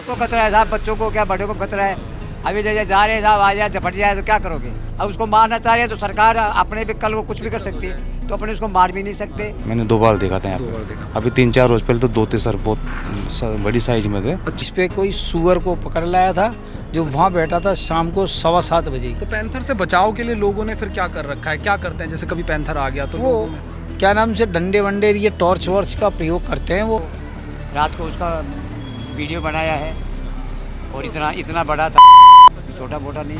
सबको खतरा है साहब, बच्चों को क्या बड़े को खतरा है। अभी जैसे जा रहे हैं साहब, आ जाए झपट जाए तो क्या करोगे। अब उसको मारना चाह रहे हैं तो सरकार अपने भी कल को कुछ भी कर सकती है, तो अपने उसको मार भी नहीं सकते। मैंने 2 बार देखा था यहाँ पे। अभी 3-4 रोज पहले तो 2 थे सर, बहुत बड़ी साइज में थे। इस पे कोई सुअर को पकड़ लाया था जो वहाँ बैठा था शाम को 7:15 बजे। तो पैंथर से बचाव के लिए लोगों ने फिर क्या कर रखा है, क्या करते हैं? जैसे कभी पैंथर आ गया तो वो क्या नाम से डंडे वंडे ये टॉर्च वॉर्च का प्रयोग करते हैं। वो रात को उसका वीडियो बनाया है और इतना बड़ा था, छोटा मोटा नहीं।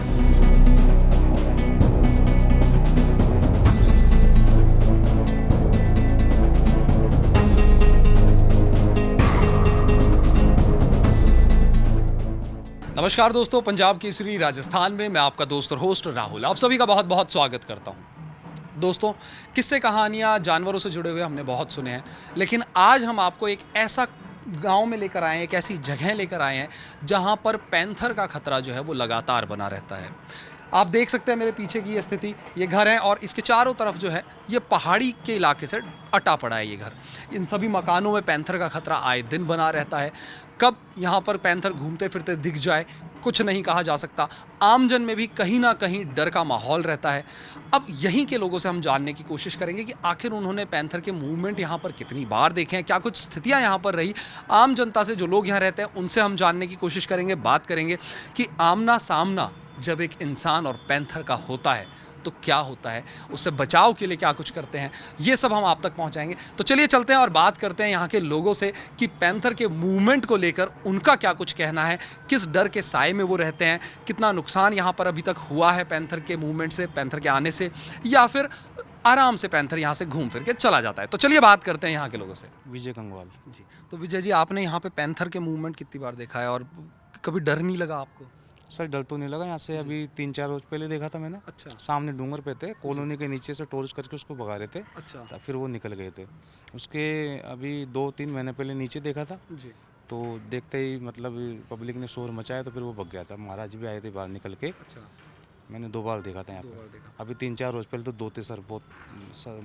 नमस्कार दोस्तों, पंजाब केसरी राजस्थान में मैं आपका दोस्त और होस्ट राहुल आप सभी का बहुत बहुत स्वागत करता हूं। दोस्तों, किस्से कहानियां जानवरों से जुड़े हुए हमने बहुत सुने हैं, लेकिन आज हम आपको एक ऐसा गांव में लेकर आए हैं, एक ऐसी जगह लेकर आए हैं जहां पर पैंथर का खतरा जो है वो लगातार बना रहता है। आप देख सकते हैं मेरे पीछे की ये स्थिति, ये घर है और इसके चारों तरफ जो है ये पहाड़ी के इलाके से अटा पड़ा है ये घर। इन सभी मकानों में पैंथर का खतरा आए दिन बना रहता है। कब यहाँ पर पैंथर घूमते फिरते दिख जाए कुछ नहीं कहा जा सकता। आमजन में भी कहीं ना कहीं डर का माहौल रहता है। अब यहीं के लोगों से हम जानने की कोशिश करेंगे कि आखिर उन्होंने पैंथर के मूवमेंट यहाँ पर कितनी बार देखे हैं, क्या कुछ स्थितियाँ यहाँ पर रही। आम जनता से जो लोग यहाँ रहते हैं उनसे हम जानने की कोशिश करेंगे, बात करेंगे कि आमना सामना जब एक इंसान और पैंथर का होता है तो क्या होता है, उससे बचाव के लिए क्या कुछ करते हैं, ये सब हम आप तक पहुंचाएंगे। तो चलिए चलते हैं और बात करते हैं यहाँ के लोगों से कि पैंथर के मूवमेंट को लेकर उनका क्या कुछ कहना है, किस डर के साए में वो रहते हैं, कितना नुकसान यहाँ पर अभी तक हुआ है पैंथर के मूवमेंट से, पैंथर के आने से, या फिर आराम से पैंथर यहाँ से घूम फिर के चला जाता है। तो चलिए बात करते हैं यहाँ के लोगों से। विजय कंगवाल जी, तो विजय जी, आपने यहाँ पे पैंथर के मूवमेंट कितनी बार देखा है और कभी डर नहीं लगा आपको? सर, डर तो नहीं लगा। यहाँ से अभी 3-4 रोज पहले देखा था मैंने। अच्छा। सामने डूंगर पे थे, कॉलोनी के नीचे से टॉर्च करके उसको भगा रहे थे। अच्छा। तब फिर वो निकल गए थे। उसके अभी 2-3 महीने पहले नीचे देखा था, जी। तो देखते ही मतलब पब्लिक ने शोर मचाया तो फिर वो भग गया था। महाराज भी आए थे बाहर निकल के। अच्छा। मैंने 2 बार देखा था यहाँ पे। अभी 3-4 रोज पहले तो 2 थे सर, बहुत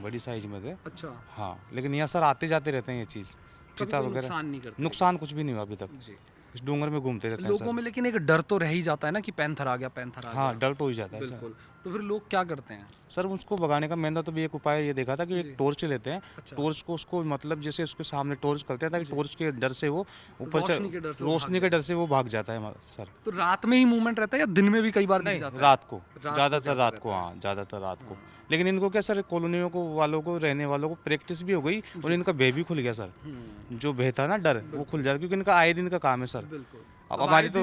बड़ी साइज में थे। अच्छा। हाँ, लेकिन यहाँ सर आते जाते रहते हैं ये चीज़, चीता वगैरह। नुकसान नहीं करते? नुकसान कुछ भी नहीं हुआ अभी तक। जी। इस डूंगर में घूमते रहते हैं लोगों सर। में लेकिन एक डर तो रह ही जाता है ना कि पैंथर आ गया, पैंथर आ गया। हाँ, डर तो हो ही जाता है सर। बिल्कुल। तो फिर लोग क्या करते हैं? सर, उसको भगाने का मैंने तो भी एक उपाय ये देखा था कि एक टॉर्च लेते हैं। अच्छा। टॉर्च को उसको मतलब जैसे उसके सामने टॉर्च करते हैं ताकि टॉर्च के डर से वो ऊपर रोशनी के डर से वो रोशनी के डर से वो भाग जाता है सर। तो रात में ही मूवमेंट रहता है या दिन में भी कई बार दिख जाता है? रात को, रात ज़्यादातर रात को। हाँ, ज़्यादातर रात को। लेकिन इनको क्या सर, कॉलोनियों को वालों को, रहने वालों को प्रैक्टिस भी हो गई और इनका भय भी खुल गया सर। जो भय था ना, डर, वो खुल जाता क्योंकि इनका आए दिन का काम है सर। बिल्कुल। अब हमारी तो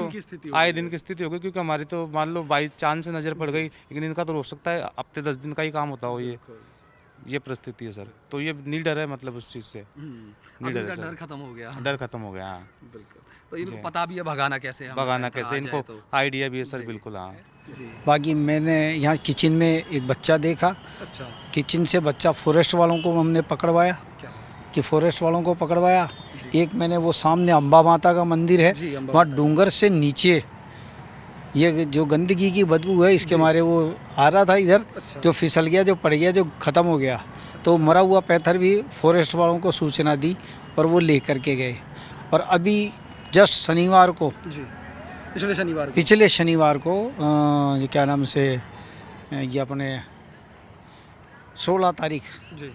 आए दिन की की स्थिति हो गई, क्योंकि हमारी तो मान लो बाई चांस से नज़र पड़ गई, लेकिन इनका तो हो सकता है हफ्ते 10 दिन का ही काम होता हो। ये परिस्थिति है सर। तो ये नहीं डर है मतलब उस चीज़ से, नहीं डर है सर। डर खत्म हो गया। डर खत्म हो गया। हाँ, बिल्कुल। तो इनको पता भी है भगाना कैसे है, भगाना पैंथर कैसे, आ जाए इनको तो। आइडिया भी है सर। बिल्कुल। हाँ जी। बाकी मैंने यहाँ किचन में एक बच्चा देखा। अच्छा। किचन से बच्चा फॉरेस्ट वालों को हमने पकड़वाया, क्या? कि फॉरेस्ट वालों को पकड़वाया। एक मैंने वो सामने अम्बा माता का मंदिर है, जी, अम्बा वहाँ माता। डूंगर से नीचे ये जो गंदगी की बदबू है इसके मारे वो आ रहा था इधर। अच्छा। जो फिसल गया, जो पड़ गया, जो ख़त्म हो गया। तो मरा हुआ पैंथर भी फॉरेस्ट वालों को सूचना दी और वो ले करके गए। और अभी जस्ट शनिवार को, जी, पिछले शनिवार को ये क्या नाम से, ये अपने 16 तारीख, जी,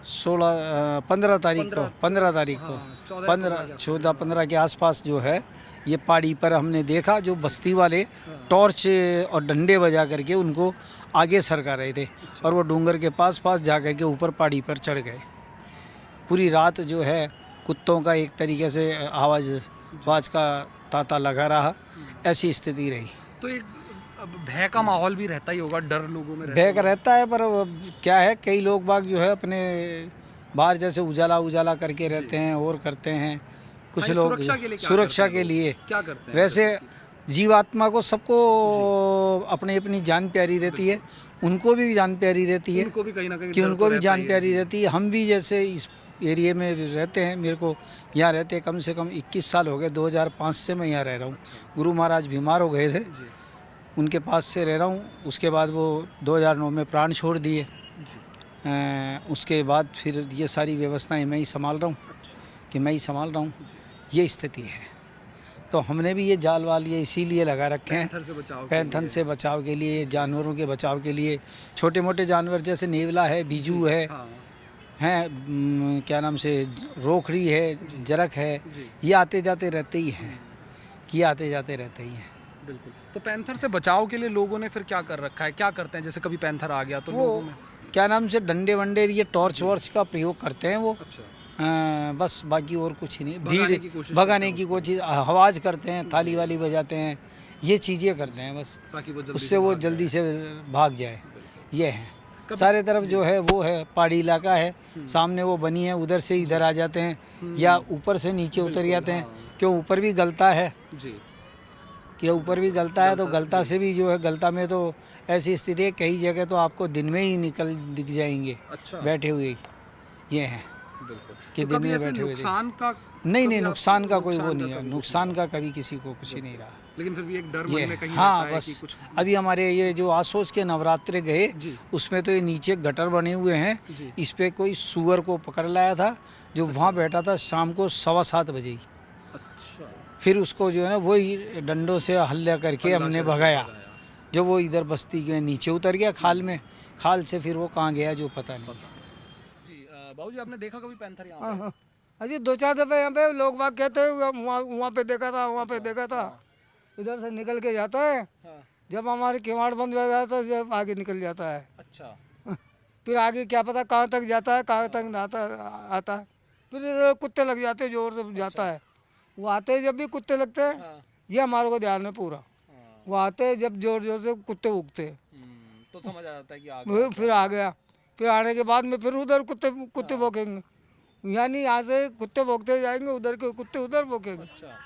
15 तारीख को, 15 तारीख को, हाँ, 14-15 के आसपास जो है ये पहाड़ी पर हमने देखा, जो बस्ती वाले टॉर्च और डंडे बजा करके उनको आगे सरका रहे थे और वो डूंगर के पास जा करके ऊपर पहाड़ी पर चढ़ गए। पूरी रात जो है कुत्तों का एक तरीके से आवाज़ का तांता लगा रहा, ऐसी स्थिति रही। तो एक भय का माहौल भी रहता ही होगा, डर लोगों में भय का रहता है, पर क्या है, कई लोग बाग जो है अपने बाहर जैसे उजाला करके रहते हैं और करते हैं। कुछ लोग सुरक्षा के लिए क्या करते हैं? वैसे जीवात्मा को सबको अपनी अपनी जान प्यारी रहती है, उनको भी जान प्यारी रहती है, उनको भी कहीं ना कहीं कि उनको भी जान प्यारी रहती है। हम भी जैसे इस एरिया में रहते हैं, मेरे को यहाँ रहते कम से कम 21 साल हो गए। 2005 से मैं यहाँ रह रहा हूँ। गुरु महाराज बीमार हो गए थे, उनके पास से रह रहा हूँ। उसके बाद वो 2009 में प्राण छोड़ दिए। उसके बाद फिर ये सारी व्यवस्थाएं मैं ही संभाल रहा हूँ, कि मैं ही संभाल रहा हूँ। ये स्थिति है। तो हमने भी ये जाल वाल ये इसीलिए लगा रखे हैं, पैंथर से बचाव के पैंथन से बचाव के लिए, जानवरों के बचाव के लिए। छोटे मोटे जानवर जैसे नेवला है, बीजू है, हाँ हैं क्या नाम से रोखड़ी है, जरक है, जी ये आते जाते रहते ही हैं, ये आते जाते रहते ही हैं। बिल्कुल। तो पैंथर से बचाव के लिए लोगों ने फिर क्या कर रखा है, क्या करते हैं? जैसे कभी पैंथर आ गया तो वो लोगों में क्या नाम से डंडे वंडे ये टॉर्च वॉर्च का प्रयोग करते हैं वो। अच्छा बस बाकी और कुछ ही नहीं। भगाने की भीड़ कोशिश भगाने करते की कोशिश, आवाज़ करते हैं, थाली वाली बजाते हैं, ये चीज़ें करते हैं बस, ताकि वो जल्दी उससे वो जल्दी से भाग जाए। ये है सारे तरफ जो है वो है पहाड़ी इलाका है, सामने वो बनी है, उधर से इधर आ जाते हैं या ऊपर से नीचे उतर जाते हैं। क्यों ऊपर भी गलता है, जी कि ऊपर भी गलता है, तो गलता से भी जो है, गलता में तो ऐसी स्थिति है कई जगह तो आपको दिन में ही निकल दिख जाएंगे अच्छा बैठे हुए। ये है बिल्कुल। कि तो दिन कभी में ऐसे बैठे हुए नुकसान का नहीं कभी नहीं, आप- नुकसान का कोई वो नुकसान का नहीं है, कभी कुछ नुकसान का कभी किसी को कुछ ही नहीं रहा। लेकिन फिर भी एक डर ये मन में कहीं हाँ रहता है कि बस कुछ अभी हमारे ये जो आसोस के नवरात्रे गए जी उसमें तो ये नीचे गटर बने हुए हैं, जी इस पे कोई सुअर को पकड़ लाया था जो वहाँ बैठा था शाम को 7:15 बजे ही। अच्छा फिर उसको जो है ना वही डंडों से हल्ला करके हल्ला हमने करके भगाया, भगाया। जो वो इधर बस्ती के नीचे उतर गया खाल में, खाल से फिर वो कहाँ गया जो पता नहीं। जी बाबूजी आपने देखा कभी पैंथर यहाँ पे? अजी 2-4 दफे यहाँ पे लोग बाग कहते हैं वहाँ पे देखा था, वहाँ पे देखा था। इधर से निकल के जाता है, हाँ जब हमारे किवाड़ बंद हो जाता है जब आगे निकल जाता है। अच्छा फिर आगे क्या पता कहाँ तक जाता है, कहाँ तक आता आता है। फिर इधर कुत्ते लग जाते हैं, जोर से जाता है। वो आते हैं जब भी कुत्ते लगते हैं, हाँ ये हमारे को ध्यान है पूरा। हाँ वो आते हैं जब जोर जोर से कुत्ते उगते हैं, तो समझ आ जाता है कि आ वो फिर आ गया। फिर आने के बाद में फिर उधर कुत्ते कुत्ते भौंकेंगे, यानी यहाँ से कुत्ते भौंकते जाएंगे, उधर के कुत्ते उधर भौंकेंगे। अच्छा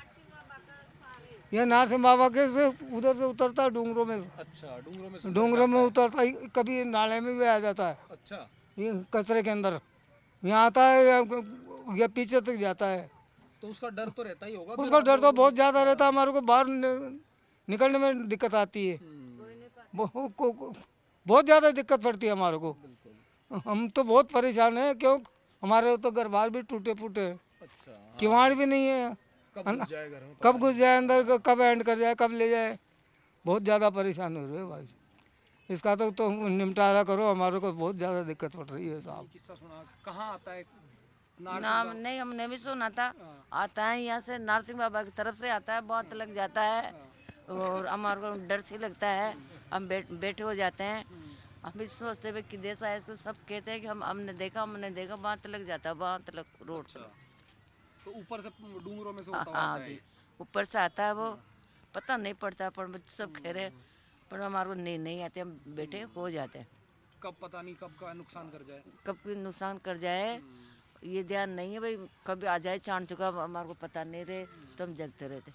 ये नारसिंह बाबा के से उधर से उतरता है डूंगरों में, अच्छा डूंगरों में से डूंगरों में उतरता है, कभी नाले में भी आ जाता है, अच्छा ये कचरे के अंदर यहाँ आता है या पीछे तक जाता है। तो उसका डर तो रहता ही होगा उसका डर तो बहुत ज़्यादा रहता है, हमारे को बाहर निकलने में दिक्कत आती है, बहुत ज़्यादा दिक्कत पड़ती है हमारे को। हम तो बहुत परेशान हैं, क्यों हमारे तो घर बार भी टूटे फूटे हैं, अच्छा किवाड़ भी नहीं है, कब घुस जाए घर में कब घुस जाए अंदर, कब एंड कर जाए, कब ले जाए। बहुत ज़्यादा परेशान हो रहे हैं भाई, इसका तो निपटारा करो, हमारे को बहुत ज़्यादा दिक्कत पड़ रही है साहब। किस्सा सुना कहाँ आता है नाम नहीं, हमने भी सुना था। आता है यहाँ से नारसिंह बाबा की तरफ से आता है, बहुत लग जाता है और हमारे को डर से लगता है, हम बैठे हो जाते हैं। हम भी सोचते हुए कि देश आए, इसको सब कहते हैं कि हमने देखा वहाँ तक लग जाता है, वहाँ तक रोड से। तो ऊपर से डूंगरों में से होता हुआ हाँ आता है जी, ऊपर से आता है वो, पता नहीं पड़ता, पर सब कह रहे पर हमारे को नहीं आते, हम बैठे हो जाते हैं। कब पता नहीं कब का नुकसान कर जाए कब भी नुकसान कर जाए ये ध्यान नहीं है भाई, कभी आ जाए चांद चुका, हमारे को पता नहीं रहे तो हम जगते रहते।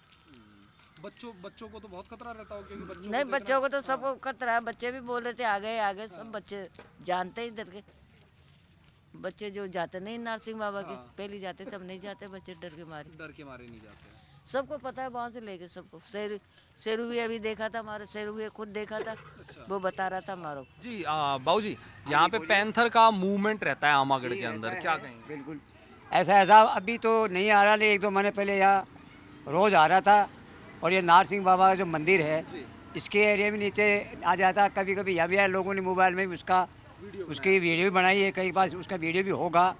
बच्चों को तो बहुत खतरा रहता हो क्योंकि बच्चों नहीं, बच्चों को तो सबको खतरा है, बच्चे भी बोल रहे थे आ गए, सब बच्चे जानते हैं इधर के बच्चे, जो जाते नहीं नरसिंह बाबा के, पहले जाते तब नहीं जाते बच्चे, डर के मारे नहीं जाते सबको पता है, वहाँ से लेके सबको। शेरू भी अभी देखा था, हमारे शेरू भी खुद देखा था, वो बता रहा था हमारे को। जी बाबूजी यहाँ पे पैंथर का मूवमेंट रहता है आमागढ़ के अंदर, क्या कहेंगे? बिल्कुल ऐसा अभी तो नहीं आ रहा, नहीं 1-2 महीने पहले यहाँ रोज़ आ रहा था। और ये नारसिंह बाबा का जो मंदिर है इसके एरिया में नीचे आ जाता, कभी कभी यहाँ भी आया, लोगों ने मोबाइल में भी उसकी वीडियो भी बनाई है, कई पास उसका वीडियो भी होगा,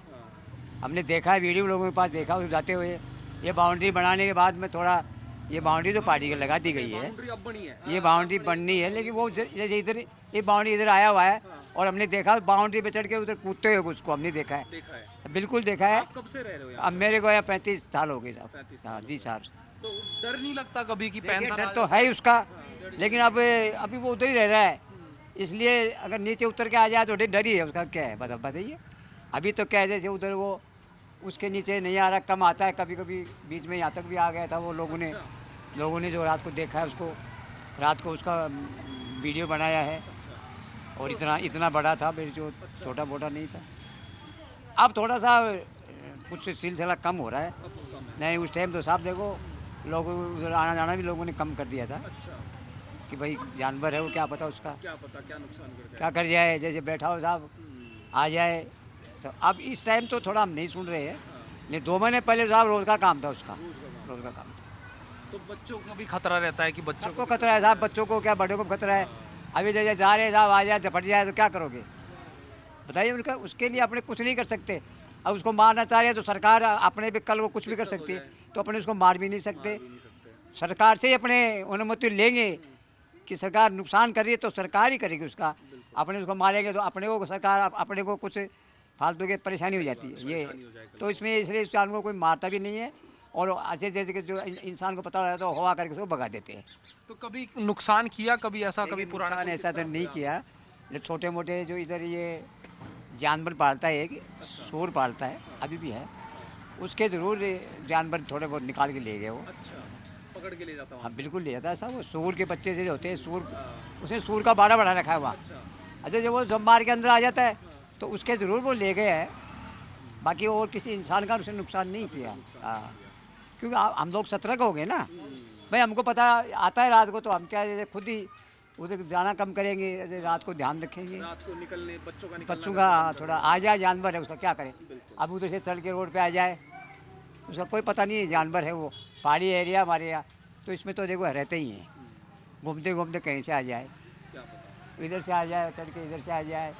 हमने देखा है वीडियो, लोगों के पास देखा उसे जाते हुए। ये बाउंड्री बनाने के बाद में थोड़ा ये बाउंड्री जो पार्टी की लगा दी गई है, ये बाउंड्री बननी है, लेकिन वो जैसे इधर ये बाउंड्री इधर आया हुआ है और हमने देखा बाउंड्री पे चढ़ के उधर कूदते हुए उसको हमने देखा है, बिल्कुल देखा है। कब से रह रहे हो अब मेरे को यहाँ 35 साल हो गए साहब। हाँ जी साहब। तो डर नहीं लगता कभी कि देखिए, पैंथर डर तो है ही उसका, लेकिन अब अभी वो उधर ही रह रहा है, इसलिए अगर नीचे उतर के आ जाए तो डर ही है उसका। क्या है बताइए, अभी तो क्या है, जैसे उधर वो उसके नीचे नहीं आ रहा, कम आता है, कभी कभी बीच में यहाँ तक भी आ गया था। वो लोगों ने जो रात को देखा है उसको, रात को उसका वीडियो बनाया है, और इतना बड़ा था, फिर जो छोटा मोटा नहीं था। अब थोड़ा सा कुछ सिलसिला कम हो रहा है, नहीं उस टाइम तो साहब देखो लोग उधर आना जाना भी लोगों ने कम कर दिया था कि भाई जानवर है वो, क्या पता उसका क्या नुकसान कर जाए, क्या कर जाए, जैसे बैठा हो साहब आ जाए। तो अब इस टाइम तो थोड़ा हम नहीं सुन रहे हैं, नहीं 2 महीने पहले साहब रोज़ का काम था उसका, रोज़ का काम था। तो बच्चों को भी खतरा रहता है कि बच्चों सबको खतरा है साहब, बच्चों को क्या बड़ों को खतरा है। अभी जैसे जा रहे साहब, आ जाए झपट जाए तो क्या करोगे बताइए। उनका उसके लिए अपने कुछ नहीं कर सकते। अब उसको मारना चाह रहे हैं तो सरकार अपने भी कल को कुछ भी कर सकती है, तो अपने उसको मार भी नहीं सकते। सरकार से ही अपने अनुमति लेंगे कि सरकार नुकसान कर रही है तो सरकार ही करेगी उसका। अपने उसको मारेंगे तो अपने को सरकार अपने को कुछ फालतू की परेशानी हो जाती है ये। तो इसमें इसलिए इस जानवर को कोई मारता भी नहीं है, और ऐसे जैसे कि जो इंसान को पता रहता है तो हवा करके उसको भगा देते हैं। तो कभी नुकसान किया, कभी ऐसा, कभी पुराना नुकसान ऐसा तो नहीं किया, लेकिन छोटे मोटे जो इधर ये जानवर पालता है, एक सूर पालता है अभी भी है, उसके ज़रूर जानवर थोड़े बहुत निकाल के ले गए वो। अच्छा, पकड़ के ले जाता हूँ। हाँ बिल्कुल ले जाता है साहब। वो सूर के बच्चे से जो होते हैं, सूर उसने सूर का बाड़ा बढ़ा रखा है वहाँ। अच्छा, जब वो जब मार के अंदर आ जाता है तो उसके ज़रूर वो ले गए हैं, बाकी और किसी इंसान का उसने नुकसान नहीं किया। हाँ, क्योंकि हम लोग सतर्क हो गए ना भाई, हमको पता आता है रात को, तो हम क्या जैसे खुद ही उधर जाना कम करेंगे, जैसे रात को ध्यान रखेंगे। रात को निकलने बच्चों का थोड़ा आ जाए जानवर है उसका क्या करें। अब उधर से चल के रोड पे आ जाए, उसका कोई पता नहीं है, जानवर है वो, पहाड़ी एरिया हमारे यहाँ, तो इसमें तो देखो रहते ही हैं, घूमते घूमते कहीं से आ जाए, इधर से आ जाए, चढ़ के इधर से आ जाए,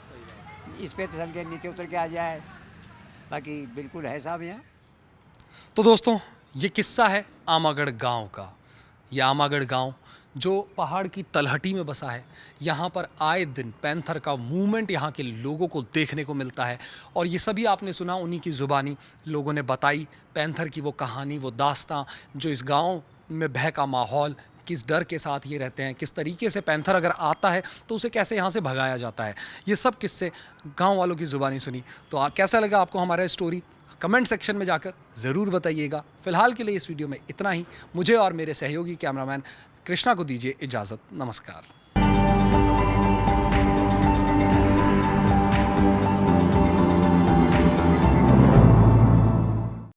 इस पे चल के नीचे उतर के आ जाए, बाकी बिल्कुल है साहब यहाँ। तो दोस्तों, ये किस्सा है आमागढ़ गांव का। ये आमागढ़ गांव जो पहाड़ की तलहटी में बसा है, यहाँ पर आए दिन पैंथर का मूवमेंट यहाँ के लोगों को देखने को मिलता है। और ये सभी आपने सुना, उन्हीं की ज़ुबानी लोगों ने बताई पैंथर की वो कहानी, वो दास्तां, जो इस गांव में भय का माहौल, किस डर के साथ ये रहते हैं, किस तरीके से पैंथर अगर आता है तो उसे कैसे यहाँ से भगाया जाता है। ये सब किस्से गाँव वालों की ज़ुबानी सुनी। तो कैसा लगा आपको हमारा स्टोरी, कमेंट सेक्शन में जाकर ज़रूर बताइएगा। फ़िलहाल के लिए इस वीडियो में इतना ही। मुझे और मेरे सहयोगी कैमरामैन कृष्णा को दीजिए इजाज़त। नमस्कार।